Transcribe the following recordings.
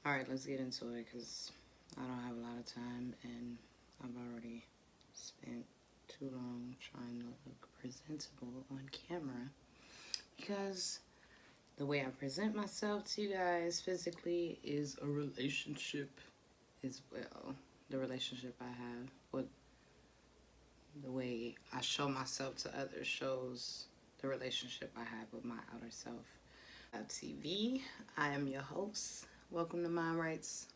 Alright, let's get into it because I don't have a lot of time and I've already spent too long trying to look presentable on camera because the way I present myself to you guys physically is a relationship as well. The relationship I have with the way I show myself to others shows the relationship I have with my outer self. TV, I am your host. Welcome to Mind Rights.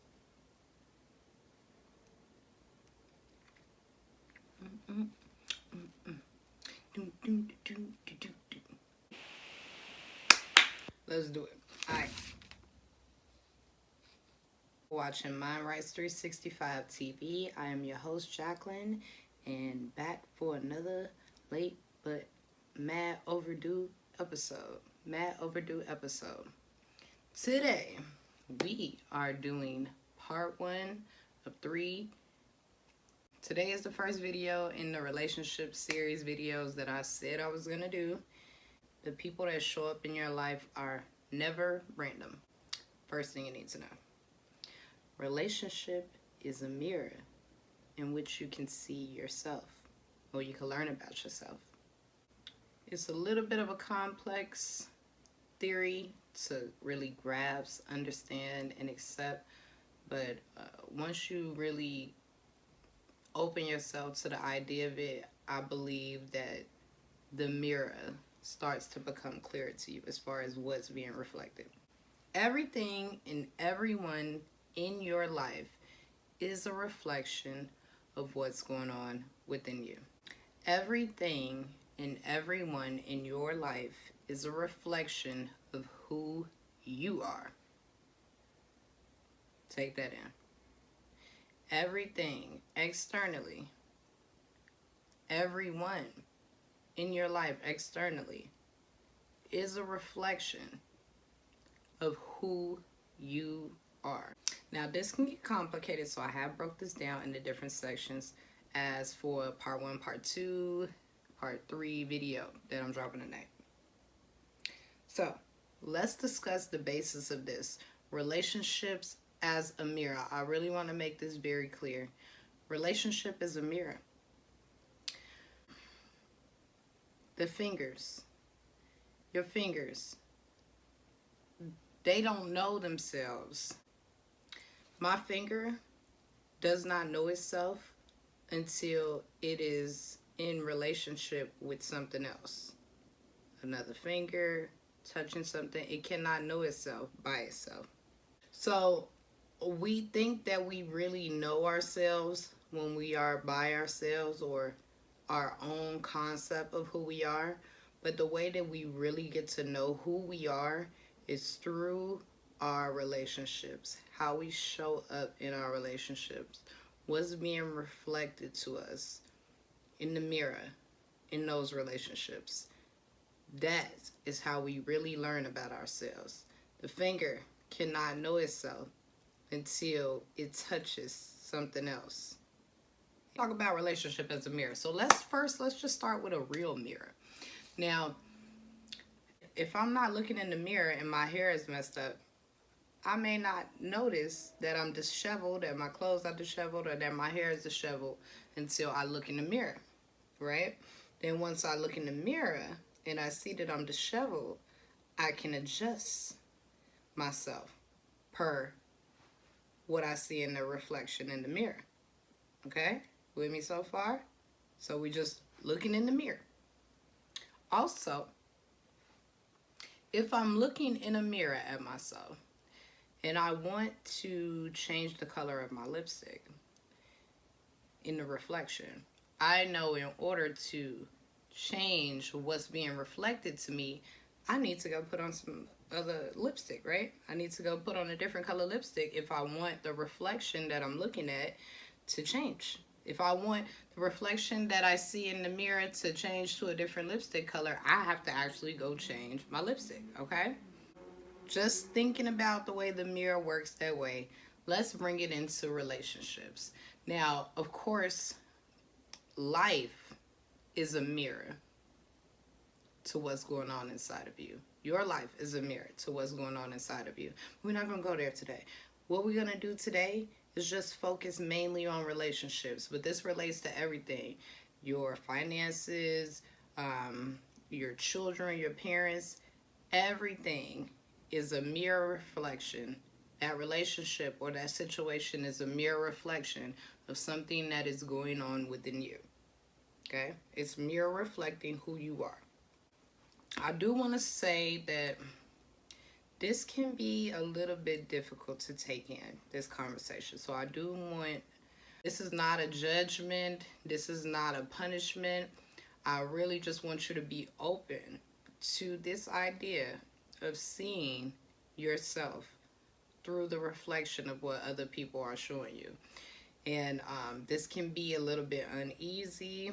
Let's do it. Alright. Watching Mind Rights 365 TV. I am your host, Jacqueline, and back for another late but mad overdue episode. Today, we are doing part 1 of 3. Today is the first video in the relationship series videos that I said I was going to do. The people that show up in your life are never random. First thing you need to know. Relationship is a mirror in which you can see yourself, or you can learn about yourself. It's a little bit of a complex theory to really grasp, understand, and accept, but once you really open yourself to the idea of it, I believe that the mirror starts to become clearer to you as far as what's being reflected. Everything and everyone in your life is a reflection of what's going on within you. Everything and everyone in your life is a reflection of who you are. Take that in. Everything externally, everyone in your life externally is a reflection of who you are. Now this can get complicated, so I have broke this down into different sections as for part 1, part 2, part 3 video that I'm dropping tonight. So let's discuss the basis of this. Relationships as a mirror. I really want to make this very clear. Relationship is a mirror. The fingers, your fingers, they don't know themselves. My finger does not know itself until it is in relationship with something else. Another finger, touching something, it cannot know itself by itself. So we think that we really know ourselves when we are by ourselves or our own concept of who we are, but the way that we really get to know who we are is through our relationships, how we show up in our relationships, what's being reflected to us in the mirror in those relationships. That is how we really learn about ourselves. The finger cannot know itself until it touches something else. Talk about relationship as a mirror. So let's just start with a real mirror. Now, if I'm not looking in the mirror and my hair is messed up, I may not notice that I'm disheveled, that my clothes are disheveled, or that my hair is disheveled until I look in the mirror, right? Then once I look in the mirror and I see that I'm disheveled, I can adjust myself per what I see in the reflection in the mirror. Okay? With me so far? So we just looking in the mirror. Also, if I'm looking in a mirror at myself and I want to change the color of my lipstick in the reflection, I know in order to change what's being reflected to me, I need to go put on some other lipstick, right? I need to go put on a different color lipstick if I want the reflection that I'm looking at to change. If I want the reflection that I see in the mirror to change to a different lipstick color, I have to actually go change my lipstick, okay? Just thinking about the way the mirror works that way, let's bring it into relationships. Now, of course, life is a mirror to what's going on inside of you. Your life is a mirror to what's going on inside of you. We're not going to go there today. What we're going to do today is just focus mainly on relationships, but this relates to everything. Your finances, your children, your parents, everything is a mirror reflection. That relationship or that situation is a mirror reflection of something that is going on within you. Okay? It's mirror reflecting who you are. I do want to say that this can be a little bit difficult to take in, this conversation. So I do want, this is not a judgment, this is not a punishment. I really just want you to be open to this idea of seeing yourself through the reflection of what other people are showing you. And this can be a little bit uneasy.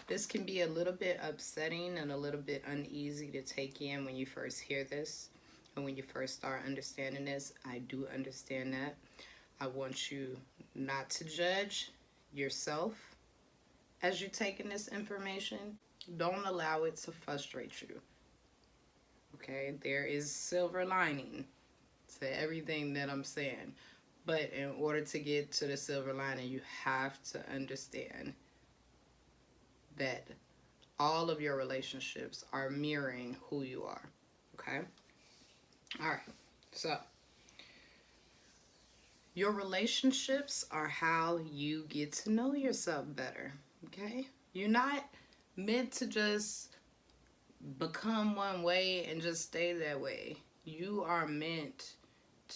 This can be a little bit upsetting and a little bit uneasy to take in when you first hear this and when you first start understanding this. I do understand that. I want you not to judge yourself as you're taking this information. Don't allow it to frustrate you. Okay? There is silver lining to everything that I'm saying. But in order to get to the silver lining, you have to understand that all of your relationships are mirroring who you are. Okay? All right. So, your relationships are how you get to know yourself better. Okay? You're not meant to just become one way and just stay that way. You are meant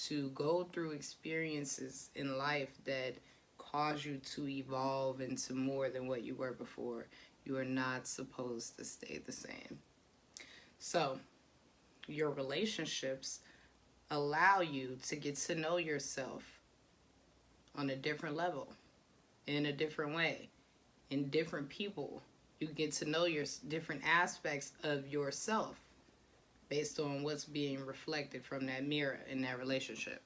to go through experiences in life that cause you to evolve into more than what you were before. You are not supposed to stay the same. So, your relationships allow you to get to know yourself on a different level, in a different way, in different people. You get to know your different aspects of yourself based on what's being reflected from that mirror in that relationship.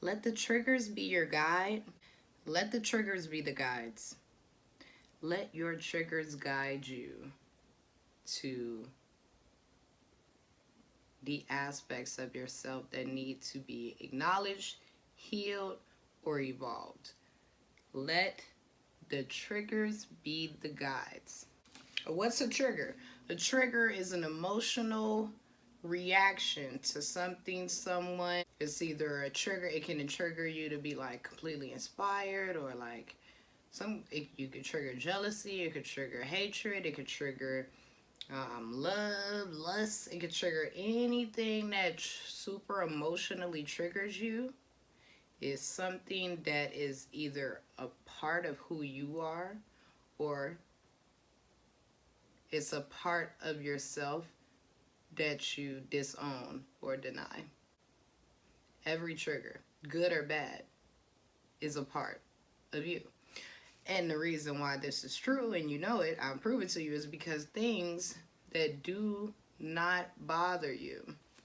Let the triggers be your guide. Let the triggers be the guides. Let your triggers guide you to the aspects of yourself that need to be acknowledged, healed, or evolved. Let the triggers be the guides. What's a trigger? A trigger is an emotional reaction to something, someone. It's either a trigger, it can trigger you to be like completely inspired, or like you could trigger jealousy, it could trigger hatred, it could trigger love, lust, it could trigger anything that super emotionally triggers you. Is something that is either a part of who you are, or it's a part of yourself that you disown or deny. Every trigger, good or bad, is a part of you. And the reason why this is true, and you know it, I'll prove it to you, is because things that do not bother you,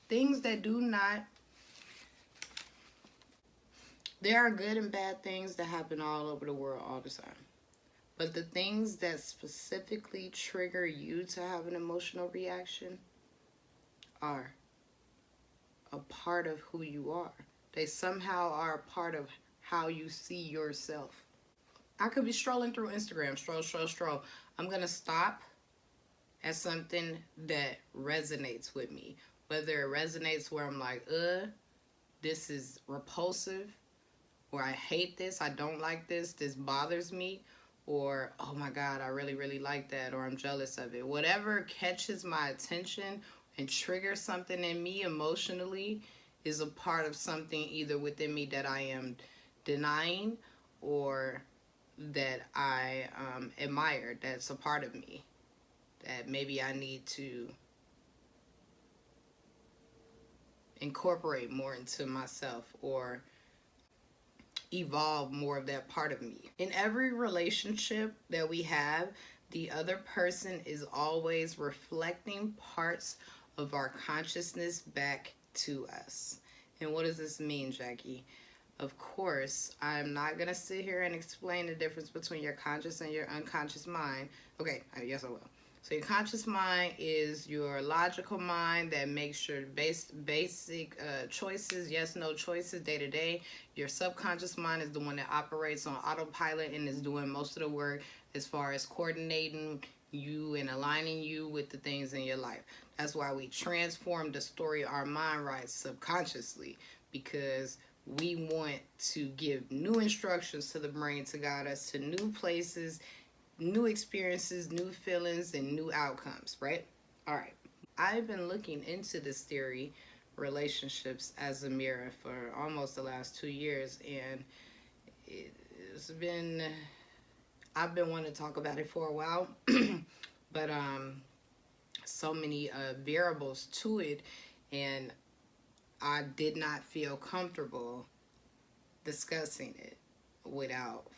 things that do not, there are good and bad things that happen all over the world all the time. But the things that specifically trigger you to have an emotional reaction are a part of who you are. They somehow are a part of how you see yourself. I could be strolling through Instagram, stroll. I'm going to stop at something that resonates with me. Whether it resonates where I'm like, this is repulsive, or I hate this, I don't like this bothers me, or, oh my God, I really, really like that, or I'm jealous of it. Whatever catches my attention and triggers something in me emotionally is a part of something either within me that I am denying, or that I admire, that's a part of me that maybe I need to incorporate more into myself, or evolve more of that part of me. In every relationship that we have, the other person is always reflecting parts of our consciousness back to us. And what does this mean, Jackie? Of course, I'm not going to sit here and explain the difference between your conscious and your unconscious mind. Okay, yes I will. So your conscious mind is your logical mind that makes your basic choices, yes, no choices day to day. Your subconscious mind is the one that operates on autopilot and is doing most of the work as far as coordinating you and aligning you with the things in your life. That's why we transform the story our mind writes subconsciously, because we want to give new instructions to the brain to guide us to new places, new experiences, new feelings, and new outcomes, right? All right. I've been looking into this theory, relationships as a mirror, for almost the last 2 years, and it's been, I've been wanting to talk about it for a while, but so many variables to it, and I did not feel comfortable discussing it without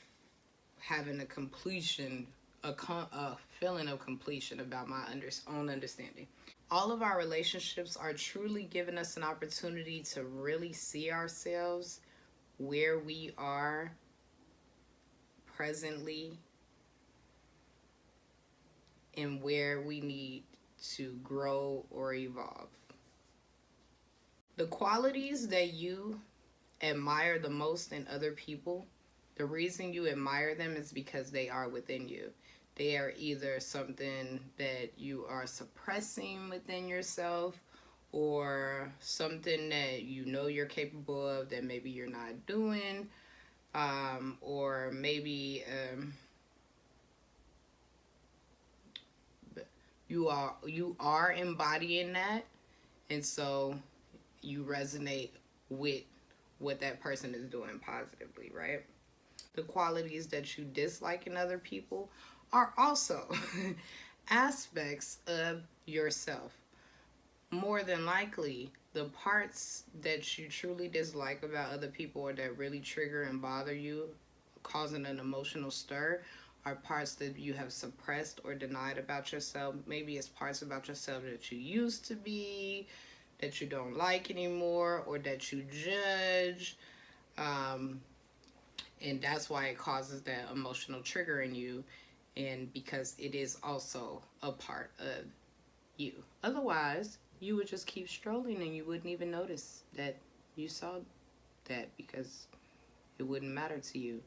having a feeling of completion about my own understanding. All of our relationships are truly giving us an opportunity to really see ourselves where we are presently and where we need to grow or evolve. The qualities that you admire the most in other people, the reason you admire them is because they are within you. They are either something that you are suppressing within yourself, or something that you know you're capable of that maybe you're not doing, or maybe you are embodying that, and so you resonate with what that person is doing positively, right? The qualities that you dislike in other people are also aspects of yourself. More than likely, the parts that you truly dislike about other people, or that really trigger and bother you, causing an emotional stir, are parts that you have suppressed or denied about yourself. Maybe it's parts about yourself that you used to be, that you don't like anymore, or that you judge. And that's why it causes that emotional trigger in you, and because it is also a part of you. Otherwise, you would just keep strolling and you wouldn't even notice that you saw that, because it wouldn't matter to you.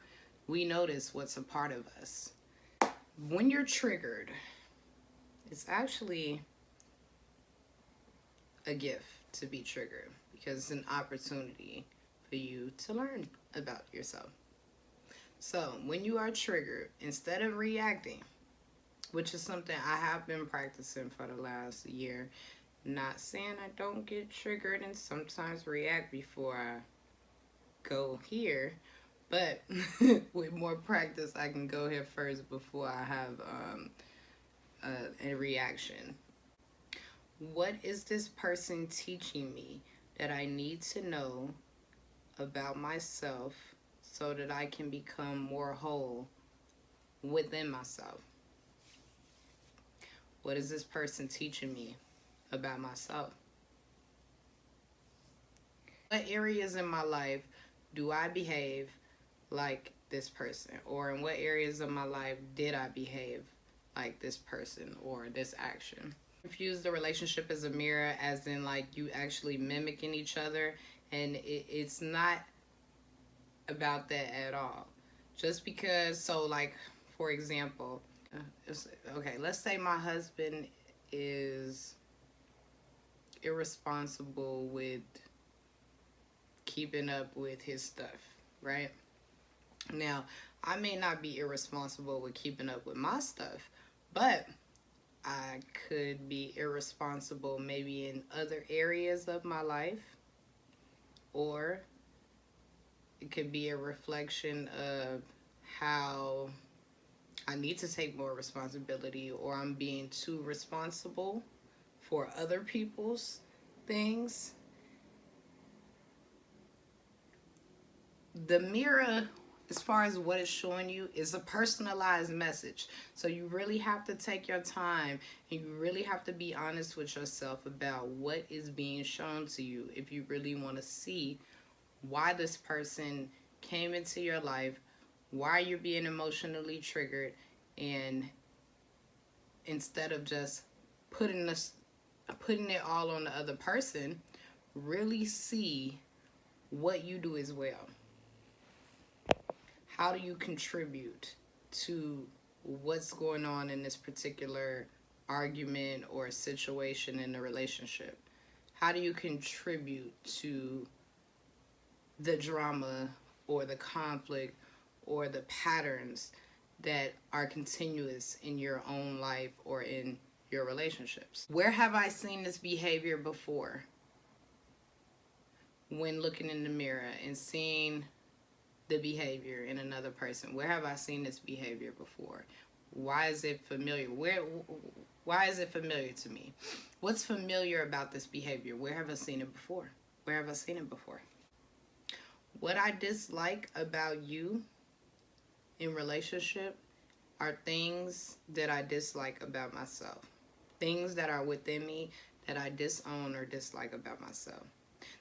We notice what's a part of us. When you're triggered, it's actually a gift to be triggered, because it's an opportunity for you to learn about yourself. So when you are triggered, instead of reacting, which is something I have been practicing for the last year, not saying I don't get triggered and sometimes react before I go here, but with more practice, I can go here first before I have a reaction. What is this person teaching me that I need to know about myself so that I can become more whole within myself? What is this person teaching me about myself? What areas in my life do I behave like this person? Or in what areas of my life did I behave like this person or this action? Confuse the relationship as a mirror, as in like you actually mimicking each other, and it's not about that at all. Just because, so like, for example, okay, let's say my husband is irresponsible with keeping up with his stuff, right? Now, I may not be irresponsible with keeping up with my stuff, but I could be irresponsible maybe in other areas of my life, or it could be a reflection of how I need to take more responsibility, or I'm being too responsible for other people's things. The mirror, as far as what it's showing you, is a personalized message. So you really have to take your time, and you really have to be honest with yourself about what is being shown to you if you really want to see why this person came into your life, why you're being emotionally triggered, and instead of just putting it all on the other person, really see what you do as well. How do you contribute to what's going on in this particular argument or situation in the relationship? How do you contribute to the drama or the conflict or the patterns that are continuous in your own life or in your relationships? Where have I seen this behavior before? When looking in the mirror and seeing the behavior in another person, where have I seen this behavior before? Why is it familiar? Why is it familiar to me? What's familiar about this behavior? Where have I seen it before? Where have I seen it before? What I dislike about you in relationship are things that I dislike about myself. Things that are within me that I disown or dislike about myself.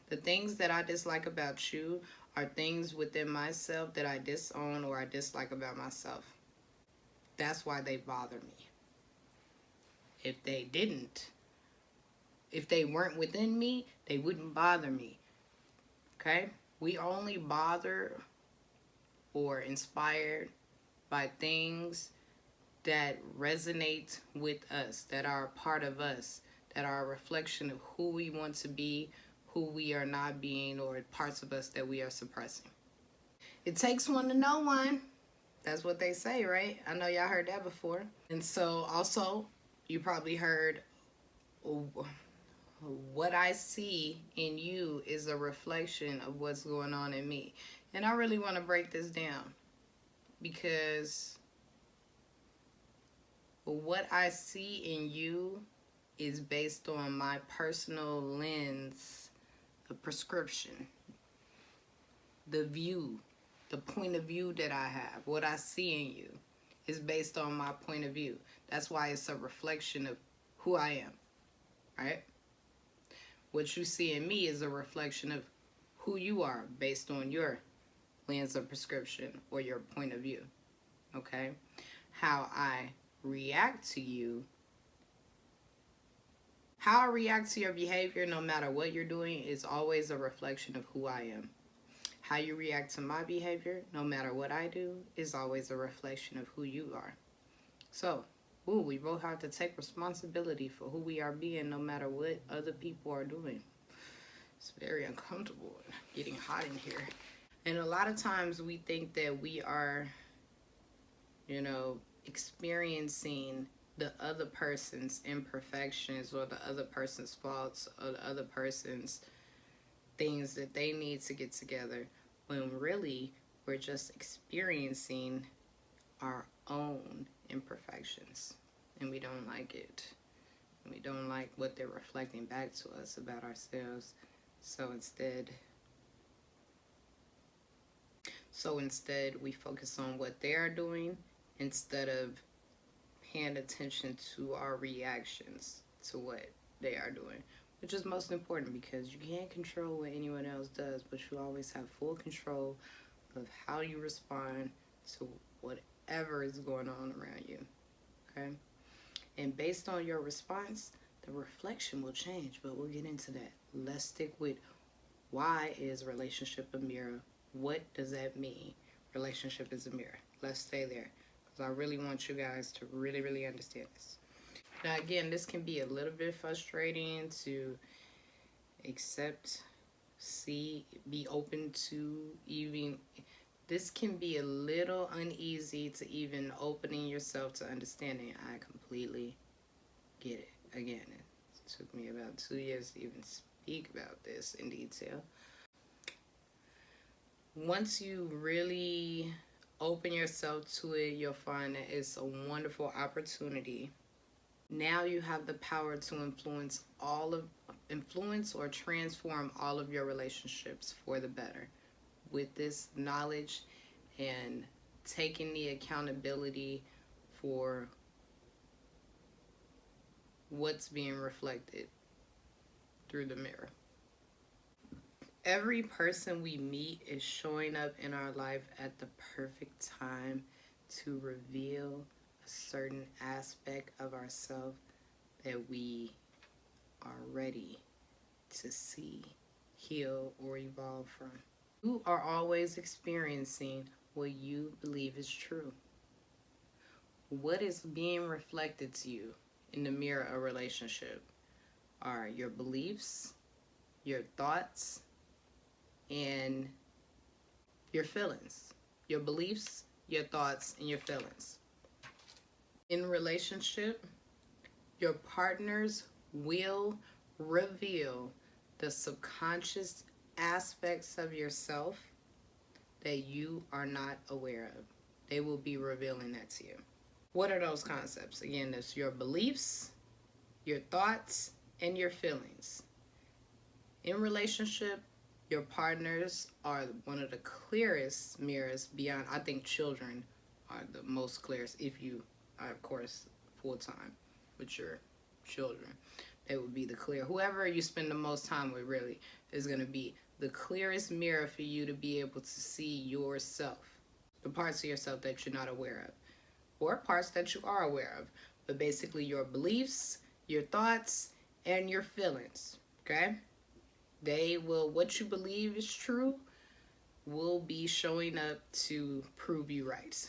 The things that I dislike about you are things within myself that I disown or I dislike about myself. That's why they bother me. If they weren't within me, they wouldn't bother me. Okay? We only bother or inspired by things that resonate with us, that are a part of us, that are a reflection of who we want to be, who we are not being, or parts of us that we are suppressing. It takes one to know one. That's what they say, right? I know y'all heard that before. And so also, you probably heard, what I see in you is a reflection of what's going on in me. And I really want to break this down, because what I see in you is based on my personal lens, the prescription, the view, the point of view that I have. What I see in you is based on my point of view. That's why it's a reflection of who I am, right? What you see in me is a reflection of who you are based on your lens of prescription or your point of view, okay? How I react to you, how I react to your behavior, no matter what you're doing, is always a reflection of who I am. How you react to my behavior, no matter what I do, is always a reflection of who you are. So, we both have to take responsibility for who we are being, no matter what other people are doing. It's very uncomfortable and getting hot in here. And a lot of times we think that we are, experiencing the other person's imperfections or the other person's faults or the other person's things that they need to get together, when really we're just experiencing our own imperfections, and we don't like it. We don't like what they're reflecting back to us about ourselves. So instead we focus on what they are doing instead of paying attention to our reactions to what they are doing, which is most important, because you can't control what anyone else does, but you always have full control of how you respond to whatever is going on around you, okay? And based on your response, the reflection will change, but we'll get into that. Let's stick with, why is relationship a mirror? What does that mean? Relationship is a mirror. Let's stay there, because I really want you guys to really, really understand this. Now, again, this can be a little bit frustrating to accept, see, be open to even. This can be a little uneasy to even opening yourself to understanding. I completely get it. Again, it took me about 2 years to even speak about this in detail. Once you really open yourself to it, you'll find that it's a wonderful opportunity. Now you have the power to influence or transform all of your relationships for the better. With this knowledge and taking the accountability for what's being reflected through the mirror. Every person we meet is showing up in our life at the perfect time to reveal a certain aspect of ourselves that we are ready to see, heal, or evolve from. You are always experiencing what you believe is true. What is being reflected to you in the mirror of relationship are your beliefs, your thoughts, and your feelings. Your beliefs, your thoughts, and your feelings. In relationship, your partners will reveal the subconscious aspects of yourself that you are not aware of. They will be revealing that to you. What are those concepts? Again, it's your beliefs, your thoughts, and your feelings. In relationship, your partners are one of the clearest mirrors beyond, I think children are the most clearest if you are, of course, full-time with your children. They would be the clear. Whoever you spend the most time with really is going to be the clearest mirror for you to be able to see yourself, the parts of yourself that you're not aware of, or parts that you are aware of, but basically your beliefs, your thoughts, and your feelings, okay? They will, what you believe is true will be showing up to prove you right.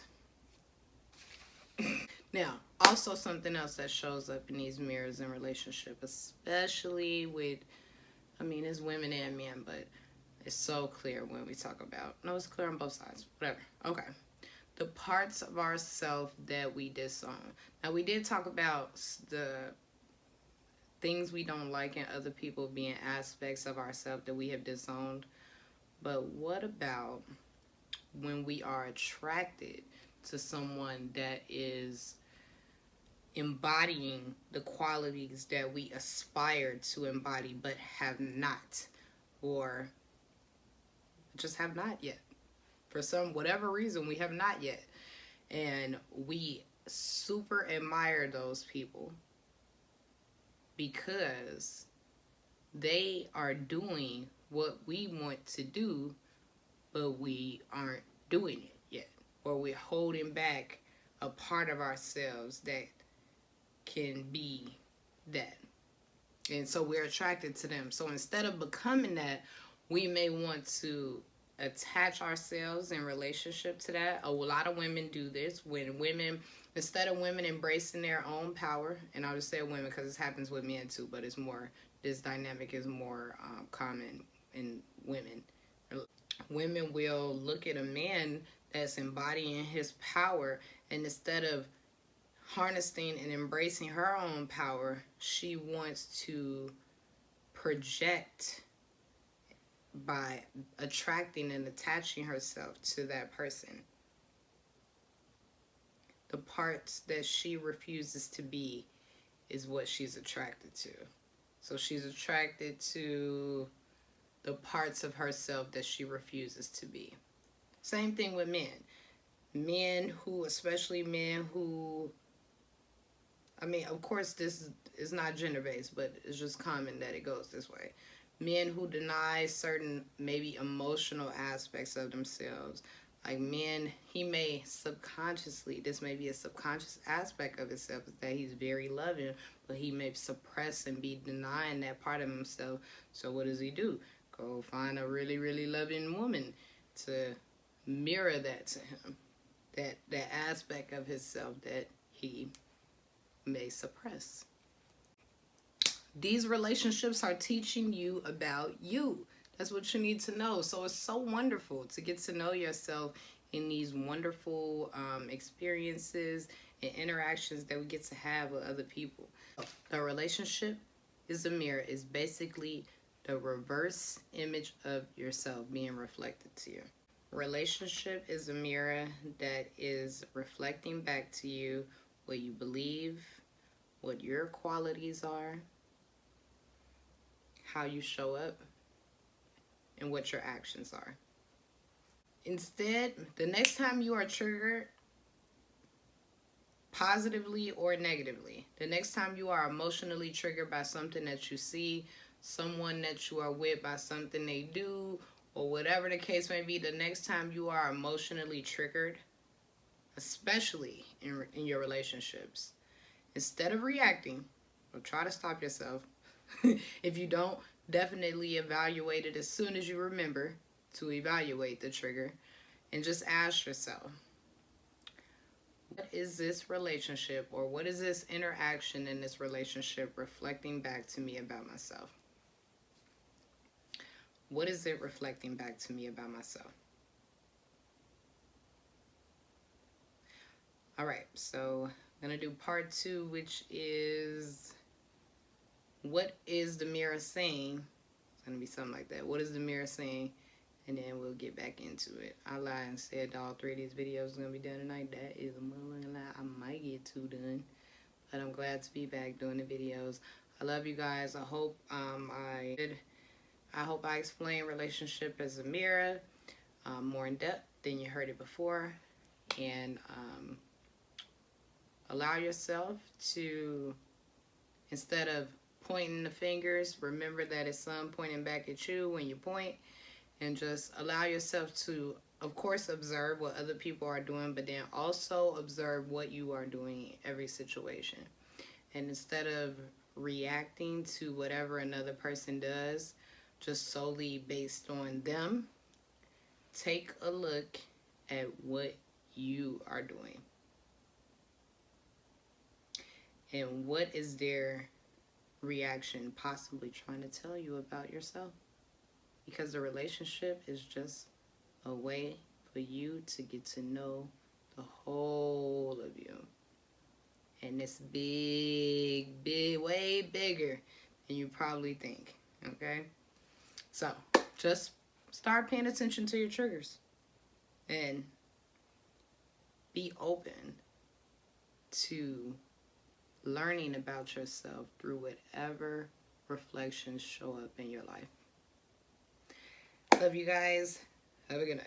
Now, also something else that shows up in these mirrors in relationship, especially with, I mean, it's women and men, but it's so clear when we talk about, no, it's clear on both sides, whatever. Okay. The parts of ourselves that we disown. Now, we did talk about the things we don't like in other people being aspects of ourselves that we have disowned. But what about when we are attracted to someone that is embodying the qualities that we aspire to embody but have not, or just have not yet? For some, whatever reason, we have not yet. And we super admire those people because they are doing what we want to do, but we aren't doing it yet. Or we're holding back a part of ourselves that can be that. And so we're attracted to them. So instead of becoming that, we may want to attach ourselves in relationship to that. A lot of women do this. When women, instead of women embracing their own power, and I'll just say women because this happens with men too, but it's more, this dynamic is more common in women. Women will look at a man that's embodying his power, and instead of harnessing and embracing her own power, she wants to project by attracting and attaching herself to that person. The parts that she refuses to be is what she's attracted to. So she's attracted to the parts of herself that she refuses to be. Same thing with men. Men who, especially men who, I mean, of course this is not gender-based, but it's just common that it goes this way. Men who deny certain maybe emotional aspects of themselves. Like men, he may subconsciously, this may be a subconscious aspect of himself, that he's very loving, but he may suppress and be denying that part of himself. So what does he do? Go find a really, really loving woman to mirror that to him. That aspect of himself that he may suppress. These relationships are teaching you about you. That's what you need to know. So it's so wonderful to get to know yourself in these wonderful experiences and interactions that we get to have with other people. The relationship is a mirror. It's basically the reverse image of yourself being reflected to you. Relationship is a mirror that is reflecting back to you what you believe, what your qualities are, how you show up, and what your actions are. Instead, the next time you are triggered, positively or negatively, the next time you are emotionally triggered by something that you see, someone that you are with, by something they do, or whatever the case may be, the next time you are emotionally triggered, especially in your relationships. Instead of reacting, or try to stop yourself. If you don't, definitely evaluate it as soon as you remember to evaluate the trigger, and just ask yourself, what is this relationship, or what is this interaction in this relationship reflecting back to me about myself? What is it reflecting back to me about myself? All right, so I'm going to do part 2, which is, what is the mirror saying? It's going to be something like that. What is the mirror saying? And then we'll get back into it. I lied and said all 3 of these videos are going to be done tonight. That is a motherfucking lie. I might get 2 done. But I'm glad to be back doing the videos. I love you guys. I hope I explained relationship as a mirror more in depth than you heard it before. And allow yourself to, instead of pointing the fingers, remember that it's some pointing back at you when you point. And just allow yourself to, of course, observe what other people are doing, but then also observe what you are doing in every situation. And instead of reacting to whatever another person does, just solely based on them, take a look at what you are doing. And what is their reaction possibly trying to tell you about yourself? Because the relationship is just a way for you to get to know the whole of you. And it's big, way bigger than you probably think, okay? So, just start paying attention to your triggers. And be open to learning about yourself through whatever reflections show up in your life. Love you guys. Have a good night.